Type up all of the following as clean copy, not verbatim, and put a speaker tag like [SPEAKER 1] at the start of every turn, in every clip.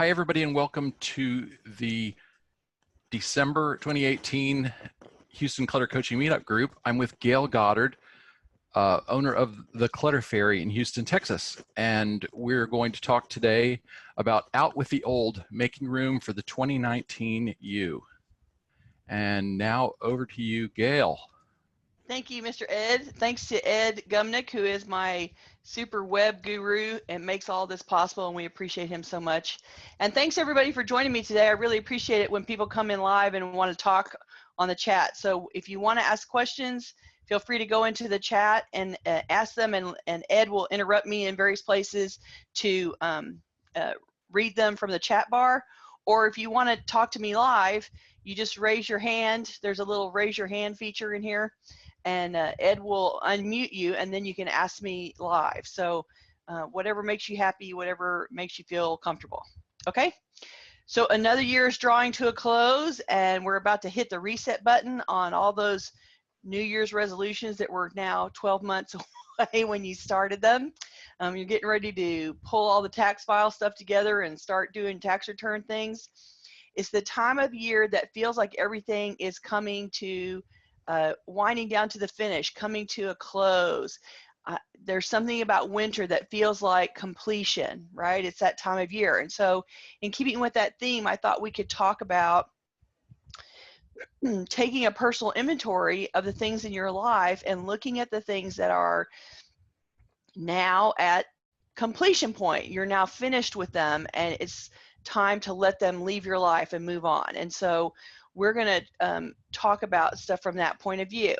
[SPEAKER 1] Hi, everybody, and welcome to the December 2018 Houston Clutter Coaching Meetup Group. I'm with Gayle Goddard, owner of the Clutter Fairy in Houston, Texas. And we're going to talk today about Out with the Old, making room for the 2019 you. And now over to you, Gayle.
[SPEAKER 2] Thank you, Mr. Ed. Thanks to Ed Gumnick, who is my super web guru and makes all this possible, and we appreciate him so much. And thanks everybody for joining me today. I really appreciate it when people come in live and want to talk on the chat. So if you want to ask questions, feel free to go into the chat and ask them, and Ed will interrupt me in various places to read them from the chat bar. Or if you want to talk to me live, you just raise your hand. There's a little raise your hand feature in here, and Ed will unmute you, and then you can ask me live. So whatever makes you happy, whatever makes you feel comfortable. Okay, so another year is drawing to a close, and we're about to hit the reset button on all those New Year's resolutions that were now 12 months away when you started them. You're getting ready to pull all the tax file stuff together and start doing tax return things. It's the time of year that feels like everything is coming to winding down to the finish, coming to a close. There's something about winter that feels like completion, right? It's that time of year. And so in keeping with that theme, I thought we could talk about taking a personal inventory of the things in your life and looking at the things that are now at completion point. You're now finished with them, and it's time to let them leave your life and move on. And so we're going to talk about stuff from that point of view.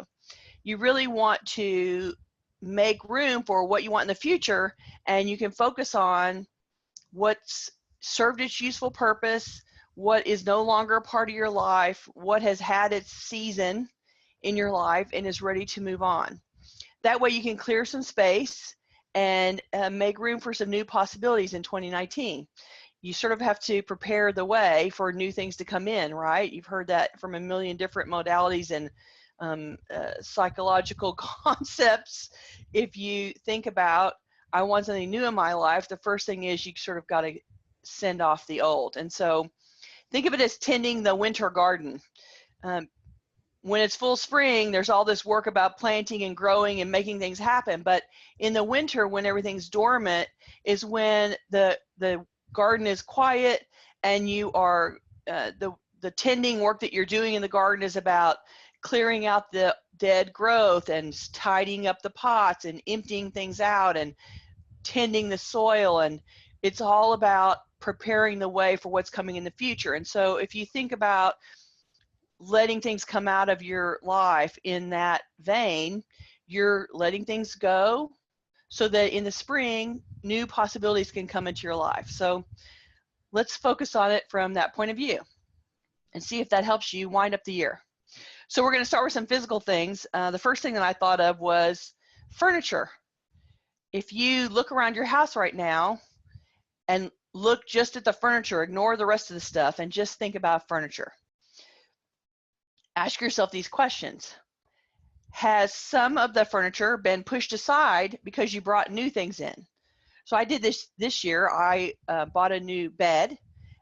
[SPEAKER 2] You really want to make room for what you want in the future, and you can focus on what's served its useful purpose, what is no longer a part of your life, what has had its season in your life and is ready to move on. That way you can clear some space and make room for some new possibilities in 2019. You sort of have to prepare the way for new things to come in, right? You've heard that from a million different modalities and psychological concepts. If you think about, I want something new in my life, the first thing is you sort of got to send off the old. And so think of it as tending the winter garden. When it's full spring, there's all this work about planting and growing and making things happen. But in the winter, when everything's dormant, is when the garden is quiet, and you are the tending work that you're doing in the garden is about clearing out the dead growth and tidying up the pots and emptying things out and tending the soil, and it's all about preparing the way for what's coming in the future. And so if you think about letting things come out of your life in that vein, you're letting things go so that in the spring, new possibilities can come into your life. So let's focus on it from that point of view and see if that helps you wind up the year. So we're going to start with some physical things. The first thing that I thought of was furniture. If you look around your house right now and look just at the furniture, ignore the rest of the stuff, and just think about furniture. Ask yourself these questions. Has some of the furniture been pushed aside because you brought new things in? So I did this year. I bought a new bed,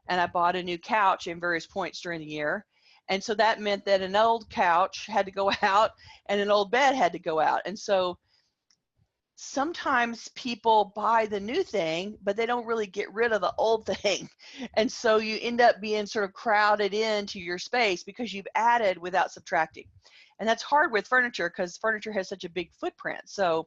[SPEAKER 2] and I bought a new couch in various points during the year. And so that meant that an old couch had to go out and an old bed had to go out. And so sometimes people buy the new thing, but they don't really get rid of the old thing. And so you end up being sort of crowded into your space because you've added without subtracting. And that's hard with furniture because furniture has such a big footprint. So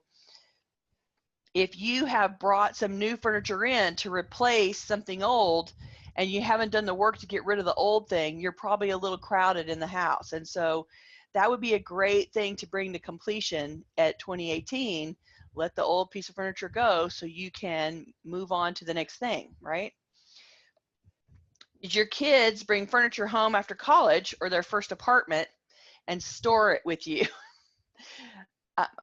[SPEAKER 2] if you have brought some new furniture in to replace something old and you haven't done the work to get rid of the old thing, you're probably a little crowded in the house. And so that would be a great thing to bring to completion at 2018. Let the old piece of furniture go so you can move on to the next thing, right? Did your kids bring furniture home after college or their first apartment and store it with you?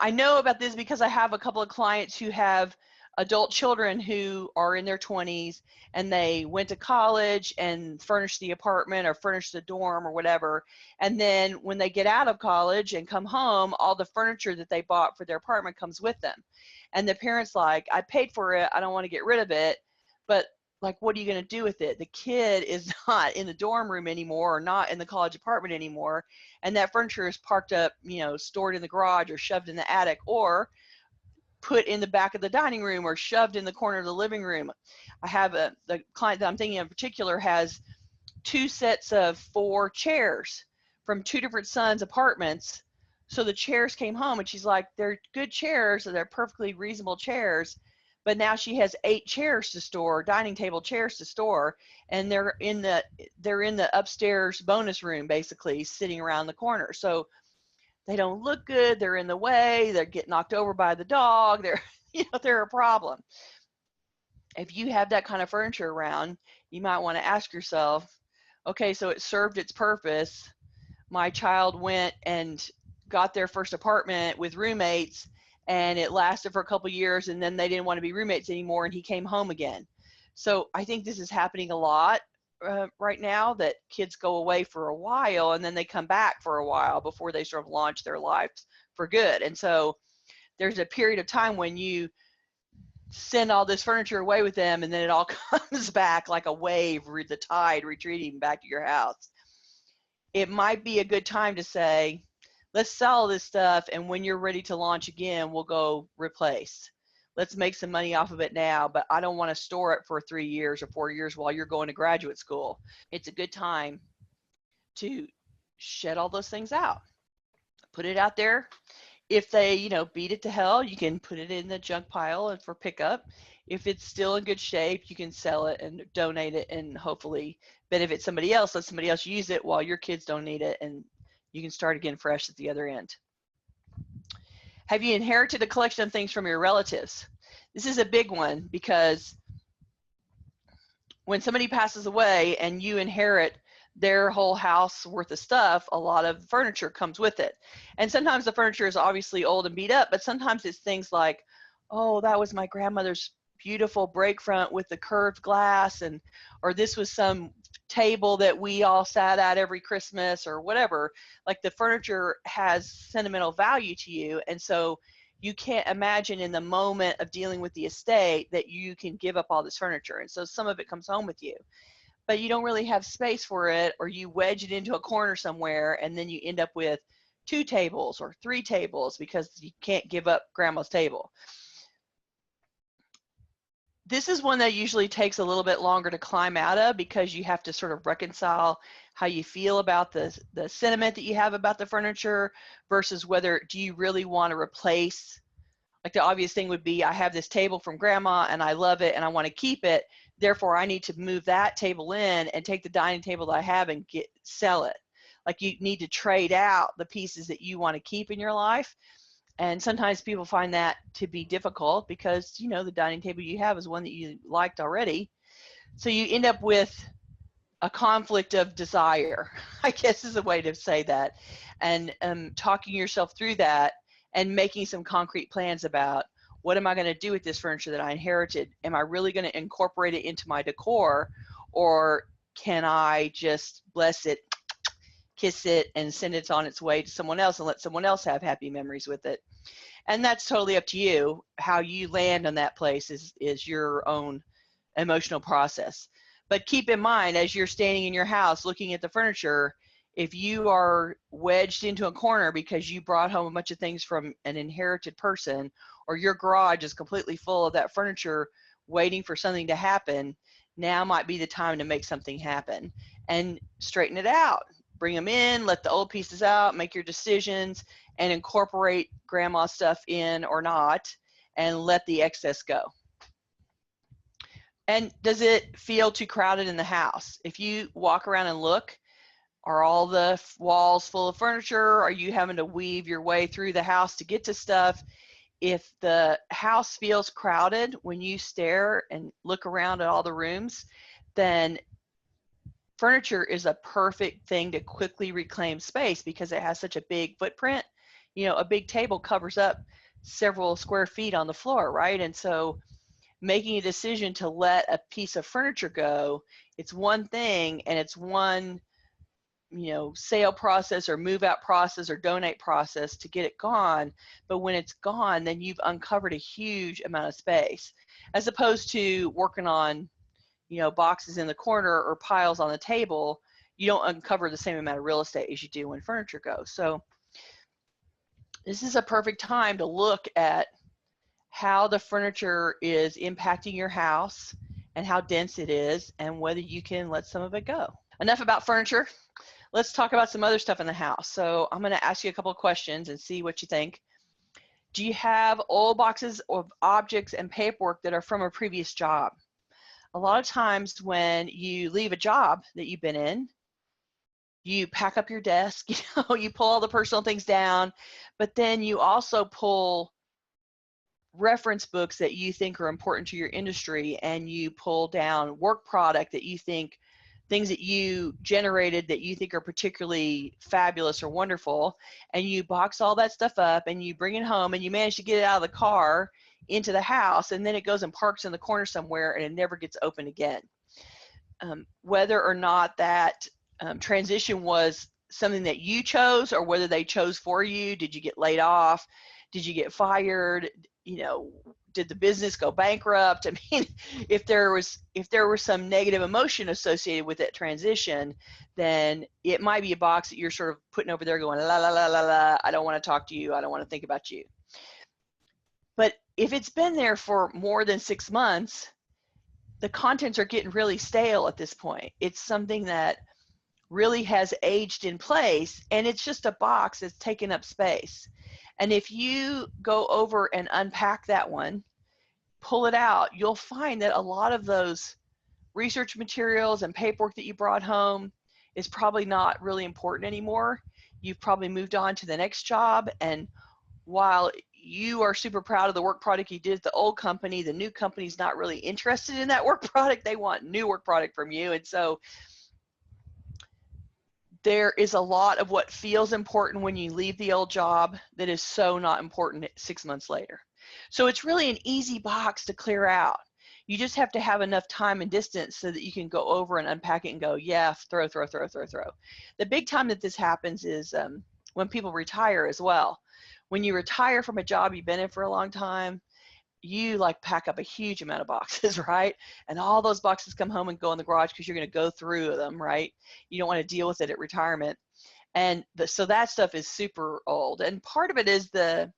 [SPEAKER 2] I know about this because I have a couple of clients who have adult children who are in their 20s, and they went to college and furnished the apartment or furnished the dorm or whatever. And then when they get out of college and come home, all the furniture that they bought for their apartment comes with them. And the parents like, I paid for it, I don't want to get rid of it. But like, what are you going to do with it? The kid is not in the dorm room anymore, or not in the college apartment anymore, and that furniture is parked up, stored in the garage or shoved in the attic or put in the back of the dining room or shoved in the corner of the living room. I have the client that I'm thinking of in particular has 2 sets of 4 chairs from 2 different sons' apartments. So the chairs came home, and she's like, they're good chairs, so they're perfectly reasonable chairs. But now she has 8 chairs to store, dining table chairs to store, and they're in the upstairs bonus room, basically sitting around the corner. So they don't look good. They're in the way. They get knocked over by the dog. They're a problem. If you have that kind of furniture around, you might want to ask yourself, okay, so it served its purpose. My child went and got their first apartment with roommates, and it lasted for a couple years, and then they didn't want to be roommates anymore, and he came home again. So I think this is happening a lot right now, that kids go away for a while, and then they come back for a while before they sort of launch their lives for good. And so there's a period of time when you send all this furniture away with them, and then it all comes back like a wave, the tide retreating back to your house. It might be a good time to say, let's sell this stuff, and when you're ready to launch again, we'll go replace. Let's make some money off of it now, but I don't want to store it for 3 years or 4 years while you're going to graduate school. It's a good time to shed all those things out. Put it out there. If they, beat it to hell, you can put it in the junk pile and for pickup. If it's still in good shape, you can sell it and donate it and hopefully benefit somebody else. Let somebody else use it while your kids don't need it, and you can start again fresh at the other end. Have you inherited a collection of things from your relatives? This is a big one, because when somebody passes away and you inherit their whole house worth of stuff, a lot of furniture comes with it. And sometimes the furniture is obviously old and beat up, but sometimes it's things like, oh, that was my grandmother's beautiful break front with the curved glass, or this was some table that we all sat at every Christmas, or whatever. Like, the furniture has sentimental value to you, and so you can't imagine in the moment of dealing with the estate that you can give up all this furniture. And so some of it comes home with you, but you don't really have space for it, or you wedge it into a corner somewhere, and then you end up with 2 tables or 3 tables because you can't give up grandma's table. This is one that usually takes a little bit longer to climb out of, because you have to sort of reconcile how you feel about the sentiment that you have about the furniture versus whether do you really want to replace. Like, the obvious thing would be, I have this table from grandma and I love it and I want to keep it. Therefore, I need to move that table in and take the dining table that I have and sell it. Like, you need to trade out the pieces that you want to keep in your life. And sometimes people find that to be difficult because, the dining table you have is one that you liked already. So you end up with a conflict of desire, I guess is a way to say that. And talking yourself through that and making some concrete plans about, what am I going to do with this furniture that I inherited? Am I really going to incorporate it into my decor, or can I just bless it, kiss it, and send it on its way to someone else and let someone else have happy memories with it? And that's totally up to you. How you land on that place is your own emotional process. But keep in mind, as you're standing in your house looking at the furniture, if you are wedged into a corner because you brought home a bunch of things from an inherited person, or your garage is completely full of that furniture waiting for something to happen, now might be the time to make something happen and straighten it out. Bring them in, let the old pieces out, make your decisions, and incorporate grandma's stuff in or not, and let the excess go. And does it feel too crowded in the house? If you walk around and look, are all the walls full of furniture? Are you having to weave your way through the house to get to stuff? If the house feels crowded when you stare and look around at all the rooms, then furniture is a perfect thing to quickly reclaim space because it has such a big footprint. A big table covers up several square feet on the floor, right? And so making a decision to let a piece of furniture go, it's one thing, and it's one, sale process or move out process or donate process to get it gone. But when it's gone, then you've uncovered a huge amount of space, as opposed to working on, boxes in the corner or piles on the table, you don't uncover the same amount of real estate as you do when furniture goes. So this is a perfect time to look at how the furniture is impacting your house and how dense it is and whether you can let some of it go. Enough about furniture. Let's talk about some other stuff in the house. So I'm going to ask you a couple of questions and see what you think. Do you have old boxes of objects and paperwork that are from a previous job? A lot of times when you leave a job that you've been in, you pack up your desk, you pull all the personal things down, but then you also pull reference books that you think are important to your industry, and you pull down work product that you think, things that you generated that you think are particularly fabulous or wonderful, and you box all that stuff up and you bring it home and you manage to get it out of the car into the house, and then it goes and parks in the corner somewhere and it never gets opened again. Whether or not that transition was something that you chose or whether they chose for you, did you get laid off? Did you get fired? Did the business go bankrupt? I mean, if there was some negative emotion associated with that transition, then it might be a box that you're sort of putting over there going, la, la, la, la, la, I don't want to talk to you. I don't want to think about you. But if it's been there for more than 6 months, the contents are getting really stale at this point. It's something that really has aged in place, and it's just a box that's taking up space. And if you go over and unpack that one, pull it out, you'll find that a lot of those research materials and paperwork that you brought home is probably not really important anymore. You've probably moved on to the next job, and while you are super proud of the work product you did at the old company, the new company's not really interested in that work product. They want new work product from you. And so there is a lot of what feels important when you leave the old job that is so not important 6 months later. So it's really an easy box to clear out. You just have to have enough time and distance so that you can go over and unpack it and go, yeah, throw. The big time that this happens is when people retire as well. When you retire from a job you've been in for a long time, you like pack up a huge amount of boxes, right? And all those boxes come home and go in the garage because you're going to go through them, right? You don't want to deal with it at retirement. And so that stuff is super old. And part of it is the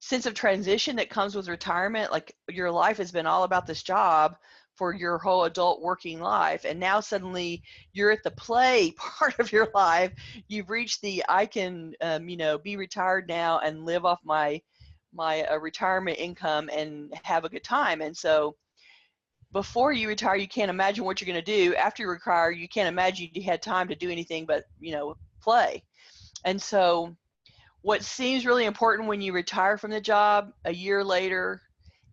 [SPEAKER 2] sense of transition that comes with retirement. Like your life has been all about this job for your whole adult working life. And now suddenly you're at the play part of your life. You've reached the, I can, be retired now and live off my retirement income and have a good time. And so before you retire, you can't imagine what you're going to do. After you retire, you can't imagine you had time to do anything but, play. And so what seems really important when you retire from the job a year later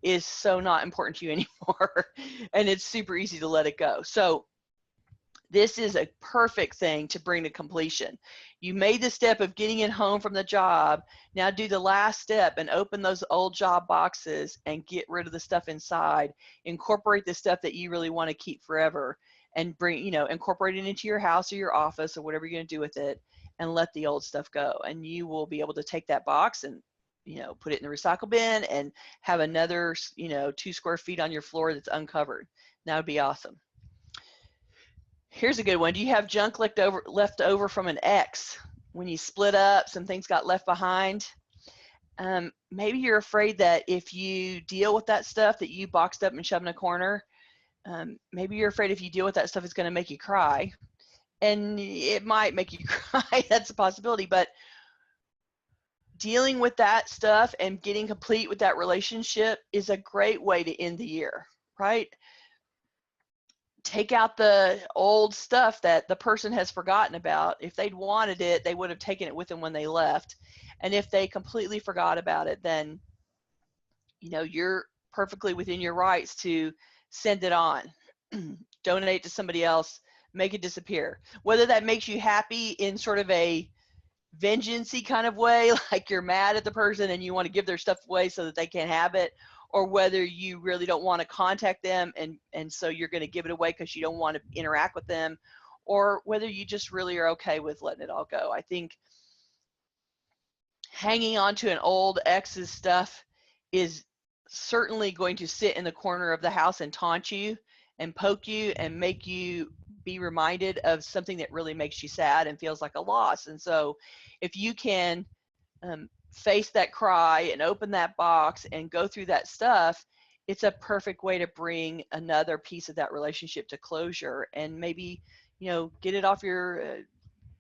[SPEAKER 2] is so not important to you anymore. And it's super easy to let it go. So this is a perfect thing to bring to completion. You made the step of getting it home from the job. Now do the last step and open those old job boxes and get rid of the stuff inside. Incorporate the stuff that you really want to keep forever and bring, incorporate it into your house or your office or whatever you're going to do with it, and let the old stuff go. And you will be able to take that box and, put it in the recycle bin and have another, 2 square feet on your floor that's uncovered. That would be awesome. Here's a good one. Do you have junk left over from an ex? When you split up, some things got left behind. Maybe you're afraid that if you deal with that stuff that you boxed up and shoved in a corner, maybe you're afraid if you deal with that stuff, it's going to make you cry. And it might make you cry. That's a possibility. But dealing with that stuff and getting complete with that relationship is a great way to end the year, right? Take out the old stuff that the person has forgotten about. If they'd wanted it, they would have taken it with them when they left. And if they completely forgot about it, then, you're perfectly within your rights to send it on, donate to somebody else, make it disappear. Whether that makes you happy in sort of a vengeance-y kind of way, like you're mad at the person and you want to give their stuff away so that they can't have it, or whether you really don't want to contact them and so you're going to give it away because you don't want to interact with them, or whether you just really are okay with letting it all go. I think hanging on to an old ex's stuff is certainly going to sit in the corner of the house and taunt you and poke you and make you be reminded of something that really makes you sad and feels like a loss. And so if you can face that cry and open that box and go through that stuff, it's a perfect way to bring another piece of that relationship to closure, and maybe, get it off your,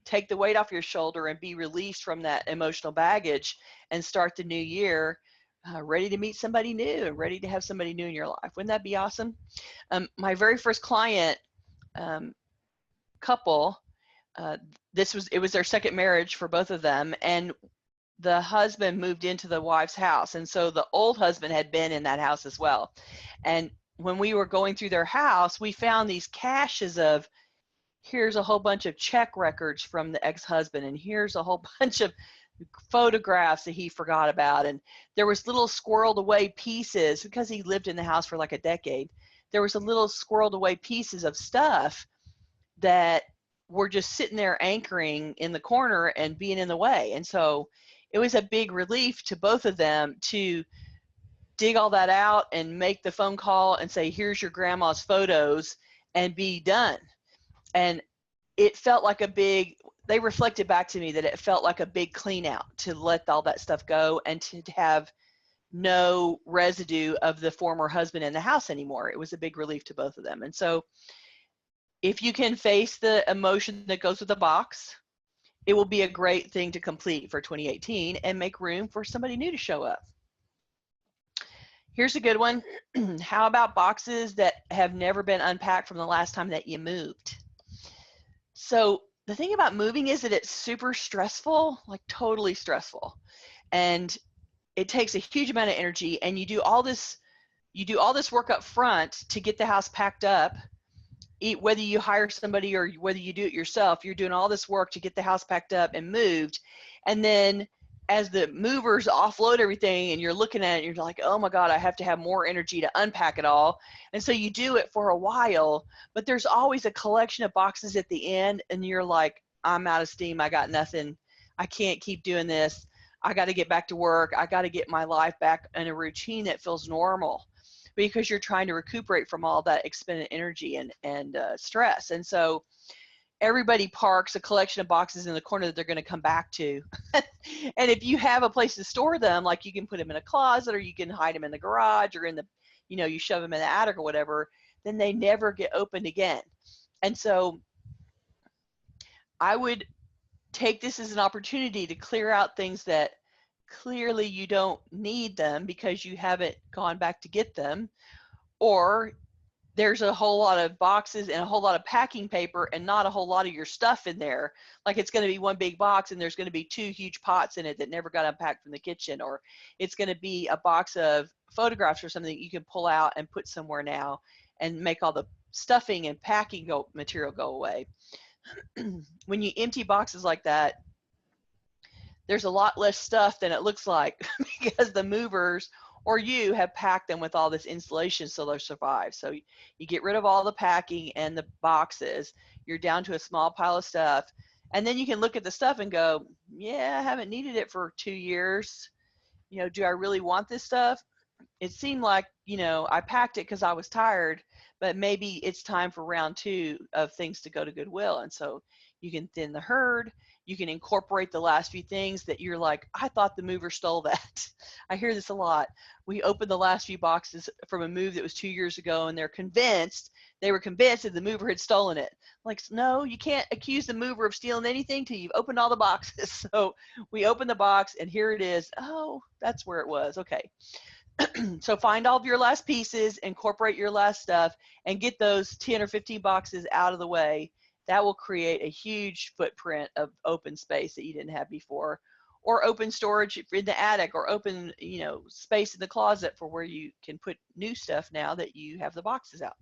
[SPEAKER 2] take the weight off your shoulder and be released from that emotional baggage and start the new year ready to meet somebody new and ready to have somebody new in your life. Wouldn't that be awesome? My very first client couple, it was their second marriage for both of them, and the husband moved into the wife's house, and so the old husband had been in that house as well. And when we were going through their house, we found these caches of, here's a whole bunch of check records from the ex-husband, and here's a whole bunch of photographs that he forgot about, and there was little squirreled away pieces, because he lived in the house for like a decade. There was a little squirreled away pieces of stuff that were just sitting there anchoring in the corner and being in the way. And so it was a big relief to both of them to dig all that out and make the phone call and say, here's your grandma's photos, and be done. And it felt like they reflected back to me that it felt like a big clean out to let all that stuff go and to have no residue of the former husband in the house anymore. It was a big relief to both of them. And so if you can face the emotion that goes with the box, it will be a great thing to complete for 2018 and make room for somebody new to show up. Here's a good one. How about boxes that have never been unpacked from the last time that you moved? So the thing about moving is that it's super stressful, like totally stressful. And it takes a huge amount of energy, and you do all this work up front to get the house packed up. Whether you hire somebody or whether you do it yourself, you're doing all this work to get the house packed up and moved. And then as the movers offload everything and you're looking at it, you're like, oh my God, I have to have more energy to unpack it all. And so you do it for a while, but there's always a collection of boxes at the end, and you're like, I'm out of steam. I got nothing. I can't keep doing this. I got to get back to work. I got to get my life back in a routine that feels normal, because you're trying to recuperate from all that expended energy and stress. And so everybody parks a collection of boxes in the corner that they're going to come back to. And if you have a place to store them, like you can put them in a closet, or you can hide them in the garage, or in the, you shove them in the attic or whatever, then they never get opened again. And so I would take this as an opportunity to clear out things that clearly you don't need them because you haven't gone back to get them, or there's a whole lot of boxes and a whole lot of packing paper and not a whole lot of your stuff in there. Like it's going to be one big box and there's going to be 2 huge pots in it that never got unpacked from the kitchen, or it's going to be a box of photographs or something that you can pull out and put somewhere now and make all the stuffing and packing material go away. When you empty boxes like that, there's a lot less stuff than it looks like because the movers or you have packed them with all this insulation so they'll survive. So you get rid of all the packing and the boxes. You're down to a small pile of stuff. And then you can look at the stuff and go, yeah, I haven't needed it for 2 years. Do I really want this stuff? It seemed like, I packed it because I was tired, but maybe it's time for round 2 of things to go to Goodwill. And so you can thin the herd. You can incorporate the last few things that you're like, I thought the mover stole that. I hear this a lot. We opened the last few boxes from a move that was 2 years ago, and they were convinced that the mover had stolen it. Like, no, you can't accuse the mover of stealing anything till you've opened all the boxes. So we opened the box, and here it is. Oh, that's where it was. Okay. So find all of your last pieces, incorporate your last stuff, and get those 10 or 15 boxes out of the way. That will create a huge footprint of open space that you didn't have before, or open storage in the attic, or open, space in the closet for where you can put new stuff now that you have the boxes out.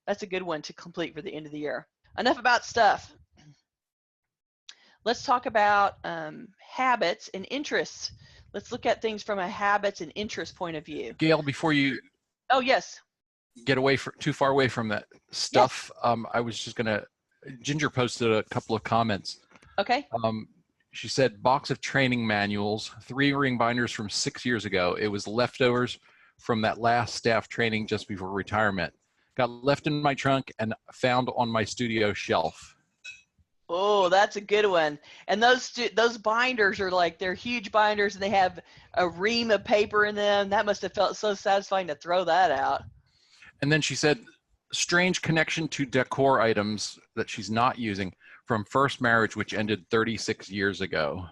[SPEAKER 2] That's a good one to complete for the end of the year. Enough about stuff. Let's talk about habits and interests. Let's look at things from a habits and interest point of view.
[SPEAKER 1] Gayle, before you
[SPEAKER 2] Oh, yes.
[SPEAKER 1] get too far away from that stuff, yes. I was just going to, Ginger posted a couple of comments.
[SPEAKER 2] Okay.
[SPEAKER 1] She said, box of training manuals, 3 ring binders from 6 years ago. It was leftovers from that last staff training just before retirement. got left in my trunk and found on my studio shelf.
[SPEAKER 2] Oh, that's a good one. And those binders are like, they're huge binders and they have a ream of paper in them. That must have felt so satisfying to throw that out.
[SPEAKER 1] And then she said, strange connection to decor items that she's not using from first marriage, which ended 36 years ago.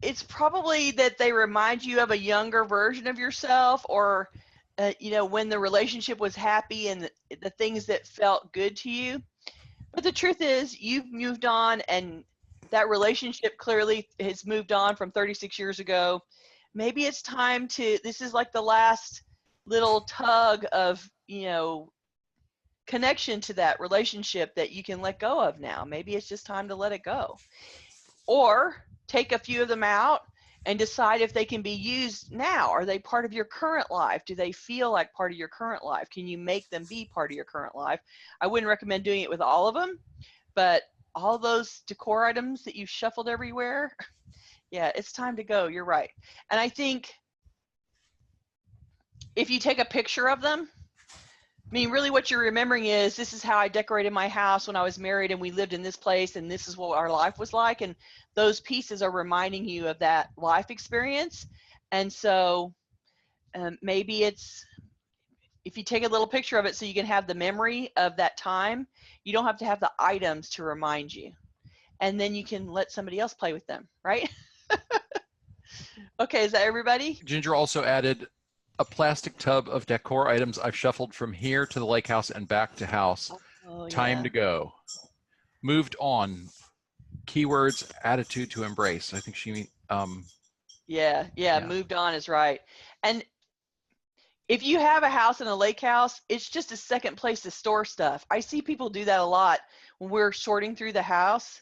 [SPEAKER 2] It's probably that they remind you of a younger version of yourself, or when the relationship was happy and the things that felt good to you. But the truth is, you've moved on, and that relationship clearly has moved on from 36 years ago. Maybe it's time to, this is like the last little tug of, connection to that relationship that you can let go of now. Maybe it's just time to let it go. Or take a few of them out and decide if they can be used now. Are they part of your current life? Do they feel like part of your current life? Can you make them be part of your current life? I wouldn't recommend doing it with all of them, but all those decor items that you've shuffled everywhere, yeah, it's time to go. You're right. And I think if you take a picture of them, I mean, really what you're remembering is, this is how I decorated my house when I was married and we lived in this place and this is what our life was like. And those pieces are reminding you of that life experience. And so maybe it's, if you take a little picture of it so you can have the memory of that time, you don't have to have the items to remind you. And then you can let somebody else play with them, right? Okay, is that everybody?
[SPEAKER 1] Ginger also added, a plastic tub of decor items I've shuffled from here to the lake house and back to house.
[SPEAKER 2] Oh,
[SPEAKER 1] Time to go. Moved on. Keywords, attitude to embrace. I think she means,
[SPEAKER 2] yeah, moved on is right. And if you have a house and a lake house, it's just a second place to store stuff. I see people do that a lot when we're sorting through the house,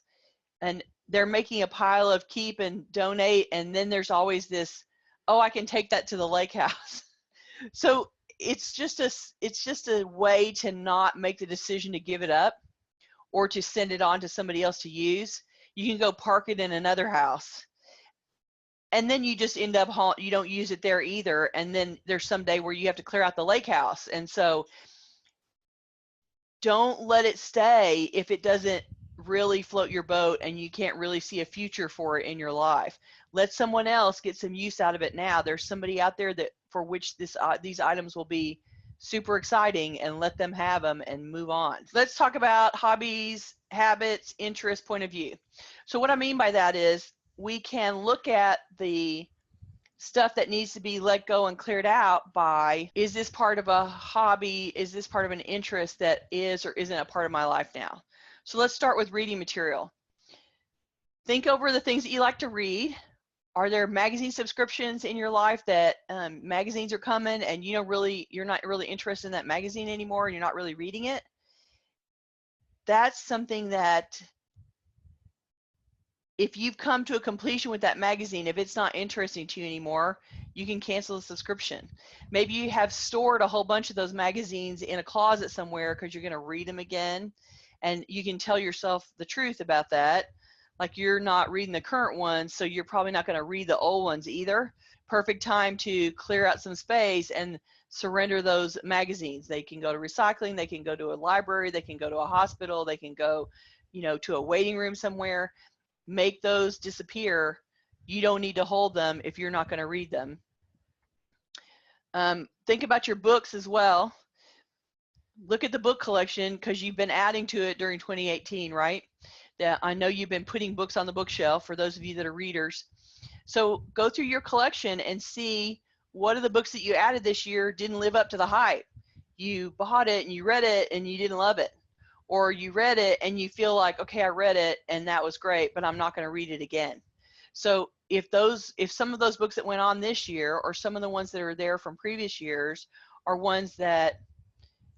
[SPEAKER 2] and they're making a pile of keep and donate, and then there's always this, oh, I can take that to the lake house. So it's just a way to not make the decision to give it up or to send it on to somebody else to use. You can go park it in another house, and then you just end up, you don't use it there either, and then there's some day where you have to clear out the lake house. And so don't let it stay if it doesn't really float your boat and you can't really see a future for it in your life. Let someone else get some use out of it now. There's somebody out there that for which these items will be super exciting, and let them have them and move on. Let's talk about hobbies, habits, interests, point of view. So what I mean by that is, we can look at the stuff that needs to be let go and cleared out by, is this part of a hobby? Is this part of an interest that is or isn't a part of my life now? So let's start with reading material. Think over the things that you like to read. Are there magazine subscriptions in your life that magazines are coming and you're not really interested in that magazine anymore and you're not really reading it? That's something that, if you've come to a completion with that magazine, if it's not interesting to you anymore, you can cancel the subscription. Maybe you have stored a whole bunch of those magazines in a closet somewhere because you're going to read them again, and you can tell yourself the truth about that. Like, you're not reading the current ones, so you're probably not going to read the old ones either. Perfect time to clear out some space and surrender those magazines. They can go to recycling, they can go to a library, they can go to a hospital, they can go, to a waiting room somewhere. Make those disappear. You don't need to hold them if you're not going to read them. Think about your books as well. Look at the book collection, because you've been adding to it during 2018, right? I know you've been putting books on the bookshelf for those of you that are readers. So go through your collection and see what of the books that you added this year didn't live up to the hype. You bought it and you read it and you didn't love it. Or you read it and you feel like, okay, I read it and that was great, but I'm not going to read it again. So if some of those books that went on this year, or some of the ones that are there from previous years, are ones that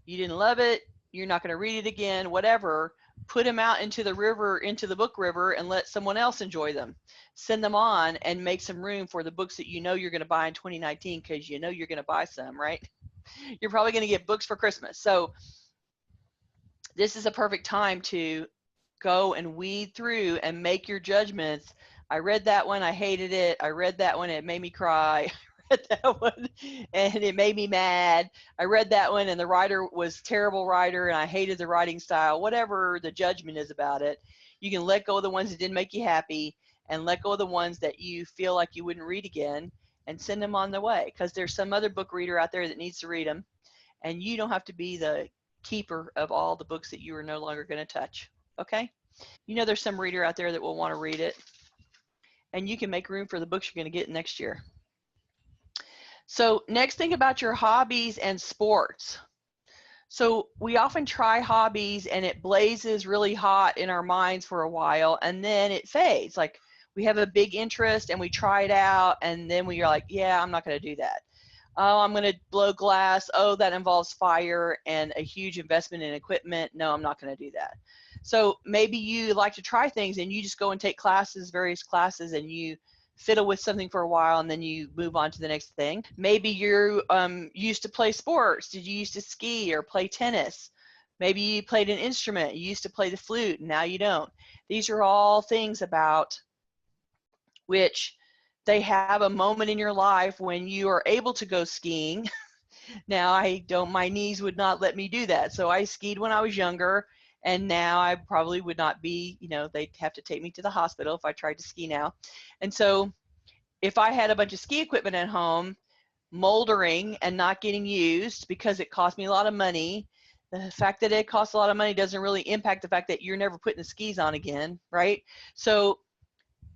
[SPEAKER 2] you didn't love it, you're not going to read it again, whatever, put them out into the river, into the book river, and let someone else enjoy them. Send them on and make some room for the books that you're going to buy in 2019, because you're going to buy some, right? You're probably going to get books for Christmas. So this is a perfect time to go and weed through and make your judgments. I read that one, I hated it. I read that one, it made me cry. read that one and it made me mad. I read that one and the writer was a terrible writer and I hated the writing style. Whatever the judgment is about it, you can let go of the ones that didn't make you happy and let go of the ones that you feel like you wouldn't read again and send them on the way, because there's some other book reader out there that needs to read them, and you don't have to be the keeper of all the books that you are no longer going to touch. Okay? You know there's some reader out there that will want to read it, and you can make room for the books you're going to get next year. So next thing about your hobbies and sports. So we often try hobbies and it blazes really hot in our minds for a while and then it fades. Like we have a big interest and we try it out and then we are like, yeah, I'm not going to do that. Oh, I'm going to blow glass. Oh, that involves fire and a huge investment in equipment. No, I'm not going to do that. So maybe you like to try things and you just go and take classes, various classes, and you fiddle with something for a while and then you move on to the next thing. Maybe you're used to play sports. Did you used to ski or play tennis? Maybe you played an instrument. You used to play the flute, and now you don't. These are all things about which they have a moment in your life when you are able to go skiing. Now my knees would not let me do that. So I skied when I was younger, and now I probably would not be, they'd have to take me to the hospital if I tried to ski now. And so if I had a bunch of ski equipment at home, moldering and not getting used because it cost me a lot of money, the fact that it costs a lot of money doesn't really impact the fact that you're never putting the skis on again, right? So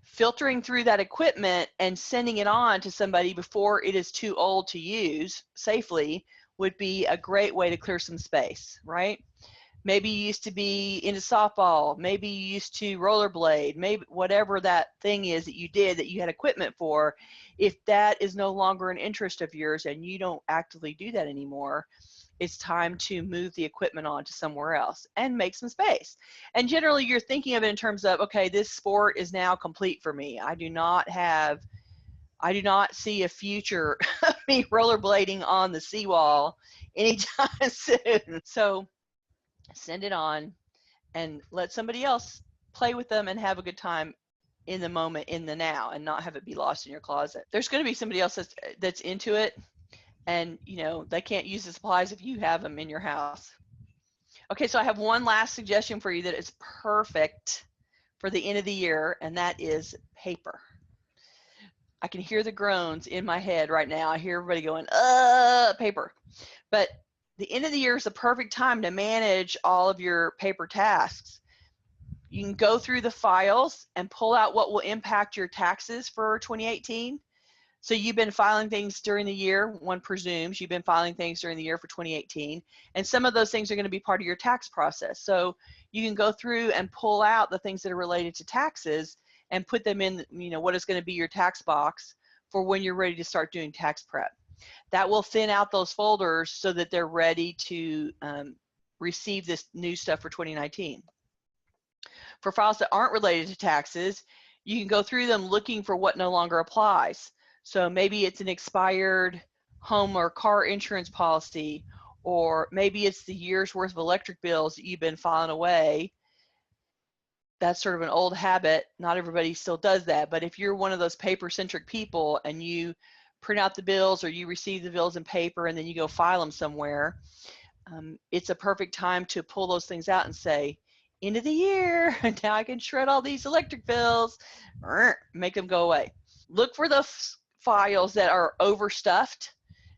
[SPEAKER 2] filtering through that equipment and sending it on to somebody before it is too old to use safely would be a great way to clear some space, right? Maybe you used to be into softball, maybe you used to rollerblade, maybe whatever that thing is that you did that you had equipment for. If that is no longer an interest of yours and you don't actively do that anymore, it's time to move the equipment on to somewhere else and make some space. And generally you're thinking of it in terms of, okay, this sport is now complete for me. I do not see a future of me rollerblading on the seawall anytime soon. So send it on and let somebody else play with them and have a good time in the moment, in the now, and not have it be lost in your closet. There's going to be somebody else that's into it, and they can't use the supplies if you have them in your house. Okay, so I have one last suggestion for you that is perfect for the end of the year, and that is paper. I can hear the groans in my head right now. I hear everybody going, paper. But the end of the year is the perfect time to manage all of your paper tasks. You can go through the files and pull out what will impact your taxes for 2018. So you've been filing things during the year, one presumes you've been filing things during the year for 2018, and some of those things are going to be part of your tax process. So you can go through and pull out the things that are related to taxes and put them in, what is going to be your tax box for when you're ready to start doing tax prep. That will thin out those folders so that they're ready to receive this new stuff for 2019. For files that aren't related to taxes, you can go through them looking for what no longer applies. So maybe it's an expired home or car insurance policy, or maybe it's the year's worth of electric bills that you've been filing away. That's sort of an old habit. Not everybody still does that, but if you're one of those paper-centric people and you print out the bills or you receive the bills in paper and then you go file them somewhere, it's a perfect time to pull those things out and say, end of the year, now I can shred all these electric bills, make them go away. Look for the files that are overstuffed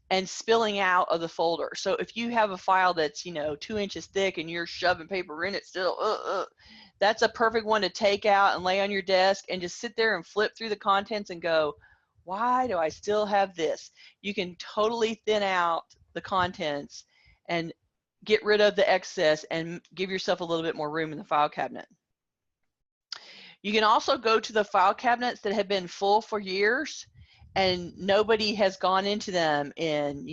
[SPEAKER 2] and spilling out of the folder. So if you have a file that's 2 inches thick and you're shoving paper in it still, that's a perfect one to take out and lay on your desk and just sit there and flip through the contents and go, why do I still have this? You can totally thin out the contents and get rid of the excess and give yourself a little bit more room in the file cabinet. You can also go to the file cabinets that have been full for years and nobody has gone into them in,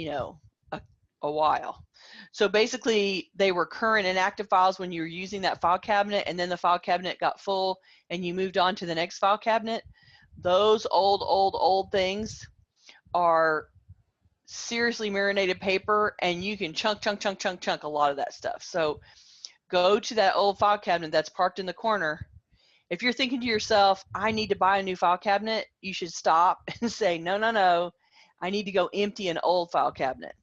[SPEAKER 2] a while. So basically they were current and active files when you were using that file cabinet, and then the file cabinet got full and you moved on to the next file cabinet. Those old things are seriously marinated paper, and you can chunk a lot of that stuff. So go to that old file cabinet that's parked in the corner. If you're thinking to yourself, I need to buy a new file cabinet, you should stop and say, no, I need to go empty an old file cabinet.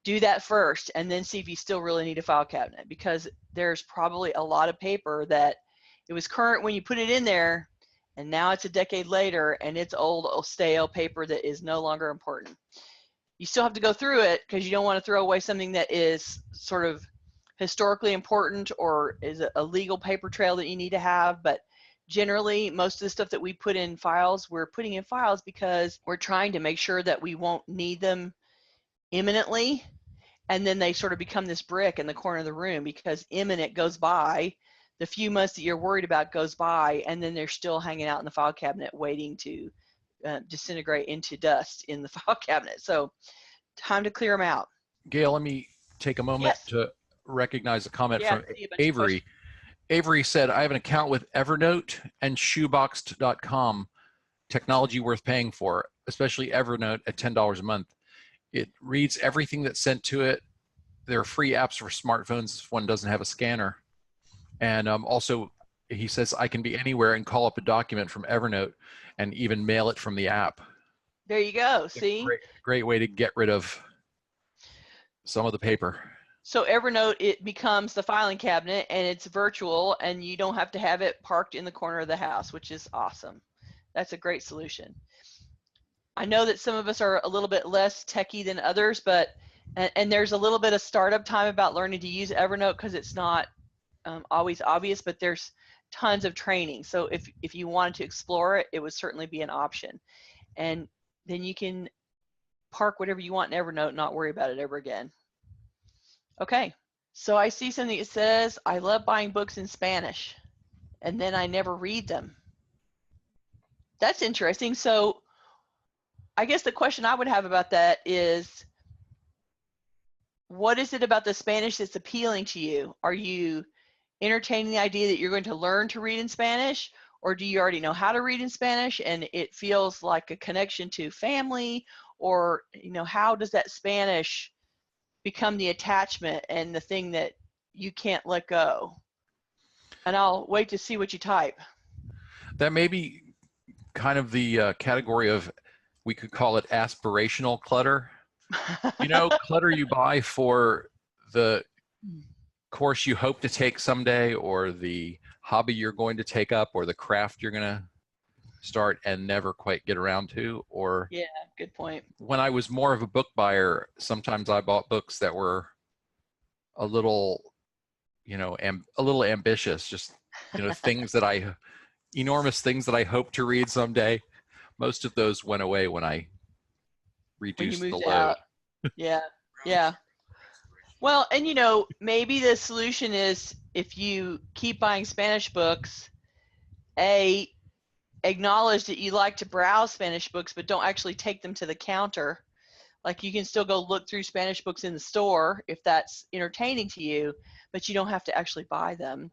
[SPEAKER 2] Do that first and then see if you still really need a file cabinet, because there's probably a lot of paper that it was current when you put it in there and now it's a decade later and it's old stale paper that is no longer important. You still have to go through it because you don't want to throw away something that is sort of historically important or is a legal paper trail that you need to have. But generally, most of the stuff that we put in files, we're putting in files because we're trying to make sure that we won't need them imminently, and then they sort of become this brick in the corner of the room because imminent goes by, the few months that you're worried about goes by, and then they're still hanging out in the file cabinet waiting to disintegrate into dust in the file cabinet. So time to clear them out.
[SPEAKER 1] Gayle, let me take a moment to recognize a comment from Avery. Avery said, I have an account with Evernote and shoeboxed.com, technology worth paying for, especially Evernote at $10 a month. It reads everything that's sent to it. There are free apps for smartphones if one doesn't have a scanner. And also, he says, I can be anywhere and call up a document from Evernote and even mail it from the app.
[SPEAKER 2] There you go. See?
[SPEAKER 1] Great way to get rid of some of the paper.
[SPEAKER 2] So Evernote, it becomes the filing cabinet and it's virtual and you don't have to have it parked in the corner of the house, which is awesome. That's a great solution. I know that some of us are a little bit less techie than others, but and there's a little bit of startup time about learning to use Evernote because it's not always obvious, but there's tons of training. So if you wanted to explore it, it would certainly be an option. And then you can park whatever you want in Evernote, not worry about it ever again. Okay, so I see something that says, I love buying books in Spanish, and then I never read them. That's interesting. So I guess the question I would have about that is, what is it about the Spanish that's appealing to you? Are you entertaining the idea that you're going to learn to read in Spanish, or do you already know how to read in Spanish and it feels like a connection to family? Or, you know, how does that Spanish become the attachment and the thing that you can't let go? And I'll wait to see what you type.
[SPEAKER 1] That may be kind of the category of, we could call it aspirational clutter. You know, clutter you buy for the course you hope to take someday, or the hobby you're going to take up, or the craft you're going to start and never quite get around to. Or
[SPEAKER 2] yeah, good point.
[SPEAKER 1] When I was more of a book buyer, sometimes I bought books that were a little, you know, a little ambitious, just, you know, things that enormous things that I hope to read someday. Most of those went away when I reduced the load.
[SPEAKER 2] Out. Yeah, yeah. Well, and you know, maybe the solution is, if you keep buying Spanish books, acknowledge that you like to browse Spanish books, but don't actually take them to the counter. Like, you can still go look through Spanish books in the store if that's entertaining to you, but you don't have to actually buy them.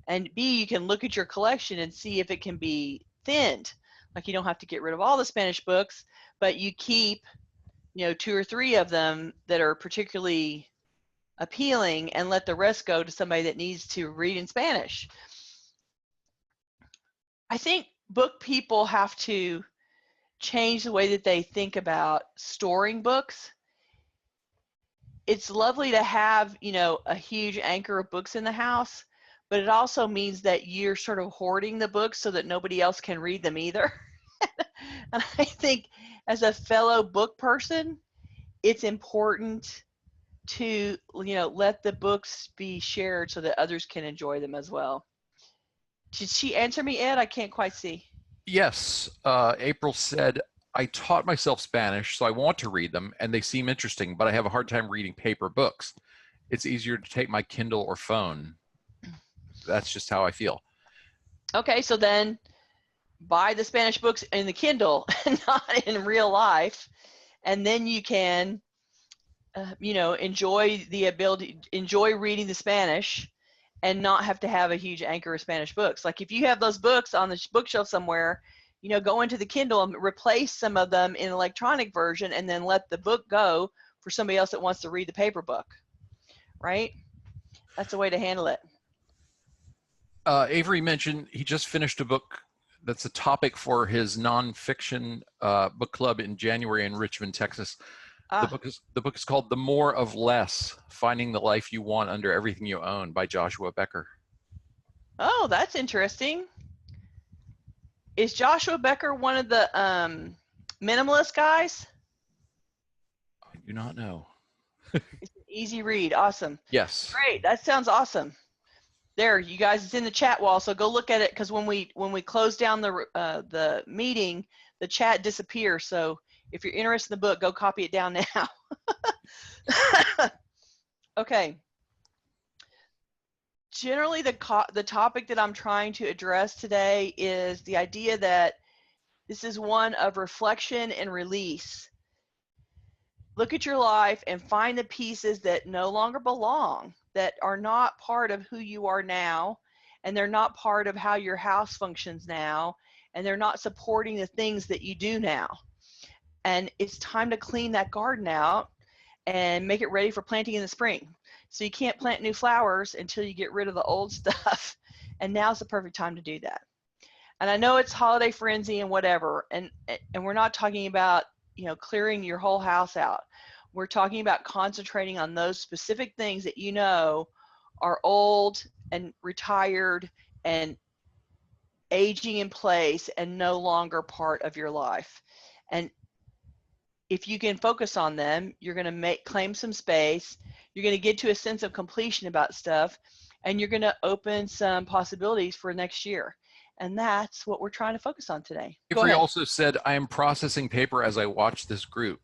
[SPEAKER 2] And B, you can look at your collection and see if it can be thinned. Like, you don't have to get rid of all the Spanish books, but you keep, you know, 2 or 3 of them that are particularly appealing and let the rest go to somebody that needs to read in Spanish. I think book people have to change the way that they think about storing books. It's lovely to have, you know, a huge anchor of books in the house, but it also means that you're sort of hoarding the books so that nobody else can read them either. And I think as a fellow book person, it's important to, you know, let the books be shared so that others can enjoy them as well. Did she answer me, Ed? I can't quite see.
[SPEAKER 1] Yes. April said, I taught myself Spanish, so I want to read them, and they seem interesting, but I have a hard time reading paper books. It's easier to take my Kindle or phone. That's just how I feel. Okay,
[SPEAKER 2] so then buy the Spanish books in the Kindle and not in real life, and then you can you know, enjoy reading the Spanish and not have to have a huge anchor of Spanish books. Like, if you have those books on the bookshelf somewhere, you know, go into the Kindle and replace some of them in electronic version, and then let the book go for somebody else that wants to read the paper book, right? That's the way to handle it.
[SPEAKER 1] Avery mentioned he just finished a book that's a topic for his nonfiction book club in January in Richmond, Texas. The book is called The More of Less: Finding the Life You Want Under Everything You Own by Joshua Becker.
[SPEAKER 2] Oh, that's interesting. Is Joshua Becker one of the minimalist guys?
[SPEAKER 1] I do not know.
[SPEAKER 2] It's an easy read. Awesome.
[SPEAKER 1] Yes.
[SPEAKER 2] Great. That sounds awesome. There, you guys, it's in the chat wall, so go look at it, because when we close down the meeting, the chat disappears. So if you're interested in the book, go copy it down now. Okay. Generally, the topic that I'm trying to address today is the idea that this is one of reflection and release. Look at your life and find the pieces that no longer belong, that are not part of who you are now, and they're not part of how your house functions now, and they're not supporting the things that you do now. And it's time to clean that garden out and make it ready for planting in the spring. So you can't plant new flowers until you get rid of the old stuff, and now's the perfect time to do that. And I know it's holiday frenzy and whatever, and we're not talking about, you know, clearing your whole house out. We're talking about concentrating on those specific things that you know are old and retired and aging in place and no longer part of your life. And if you can focus on them, you're going to claim some space. You're going to get to a sense of completion about stuff, and you're going to open some possibilities for next year. And that's what we're trying to focus on today.
[SPEAKER 1] Avery also said, I am processing paper as I watch this group.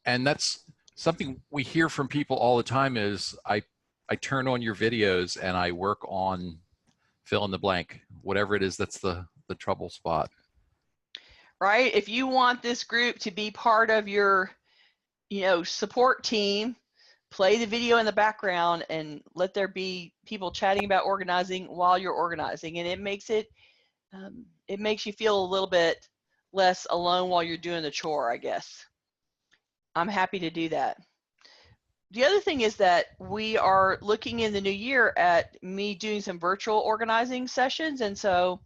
[SPEAKER 1] And that's something we hear from people all the time is I turn on your videos and I work on fill in the blank, whatever it is that's the trouble spot.
[SPEAKER 2] Right? If you want this group to be part of your, you know, support team, play the video in the background and let there be people chatting about organizing while you're organizing. And it makes you feel a little bit less alone while you're doing the chore, I guess. I'm happy to do that. The other thing is that we are looking in the new year at me doing some virtual organizing sessions. And so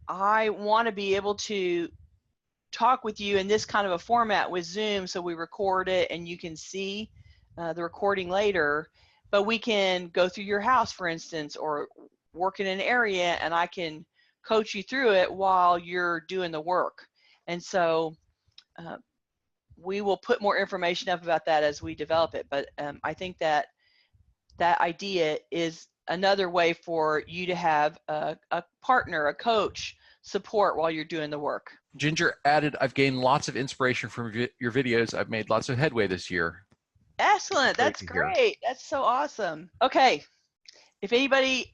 [SPEAKER 2] I want to be able to talk with you in this kind of a format with Zoom, so we record it and you can see the recording later, but we can go through your house, for instance, or work in an area, and I can coach you through it while you're doing the work. And so we will put more information up about that as we develop it, but I think that that idea is another way for you to have a partner, a coach, support while you're doing the work.
[SPEAKER 1] Ginger added, I've gained lots of inspiration from your videos. I've made lots of headway this year.
[SPEAKER 2] Excellent. That's great. That's so awesome. Okay. If nobody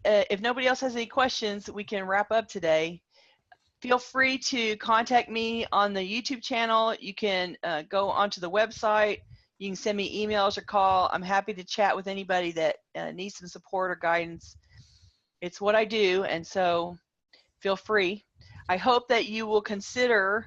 [SPEAKER 2] else has any questions, we can wrap up today. Feel free to contact me on the YouTube channel. You can go onto the website. You can send me emails or call. I'm happy to chat with anybody that needs some support or guidance. It's what I do, and so feel free. I hope that you will consider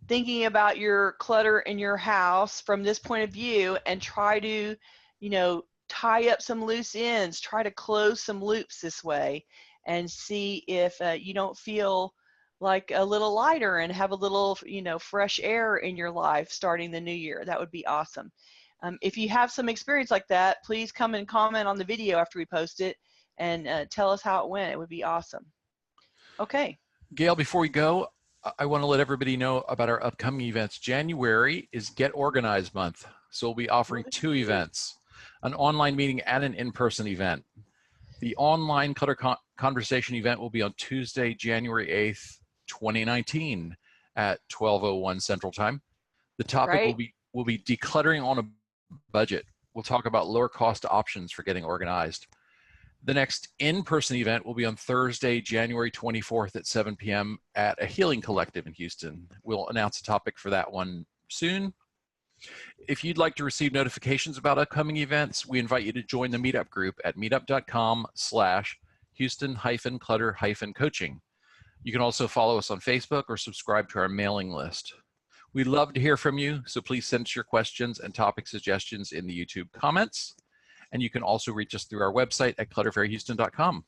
[SPEAKER 2] thinking about your clutter in your house from this point of view and try to, you know, tie up some loose ends, try to close some loops this way and see if you don't feel like a little lighter and have a little, you know, fresh air in your life starting the new year. That would be awesome. If you have some experience like that, please come and comment on the video after we post it and tell us how it went. It would be awesome. Okay.
[SPEAKER 1] Gayle, before we go, I want to let everybody know about our upcoming events. January is Get Organized Month. So we'll be offering 2 events, an online meeting and an in-person event. The online Clutter Conversation event will be on Tuesday, January 8th, 2019 at 12:01 Central Time. The topic will be decluttering on a budget. We'll talk about lower cost options for getting organized. The next in-person event will be on Thursday, January 24th at 7 p.m. at a healing collective in Houston. We'll announce a topic for that one soon. If you'd like to receive notifications about upcoming events, we invite you to join the Meetup group at meetup.com/Houston-Clutter-Coaching. You can also follow us on Facebook or subscribe to our mailing list. We'd love to hear from you, so please send us your questions and topic suggestions in the YouTube comments. And you can also reach us through our website at clutterfairyhouston.com.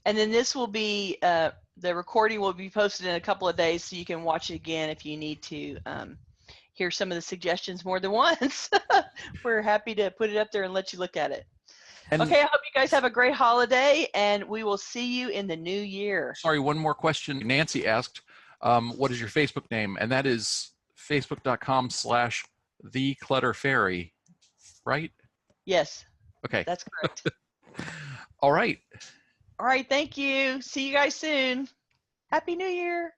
[SPEAKER 2] And then this will be, the recording will be posted in a couple of days, so you can watch it again if you need to hear some of the suggestions more than once. We're happy to put it up there and let you look at it.
[SPEAKER 1] And
[SPEAKER 2] okay, I hope you guys have a great holiday, and we will see you in the new year.
[SPEAKER 1] sorry, one more question. Nancy asked, what is your Facebook name? And that is facebook.com/theclutterfairy, right?
[SPEAKER 2] Yes.
[SPEAKER 1] Okay.
[SPEAKER 2] That's correct.
[SPEAKER 1] All right.
[SPEAKER 2] All right, thank you. See you guys soon. Happy New Year.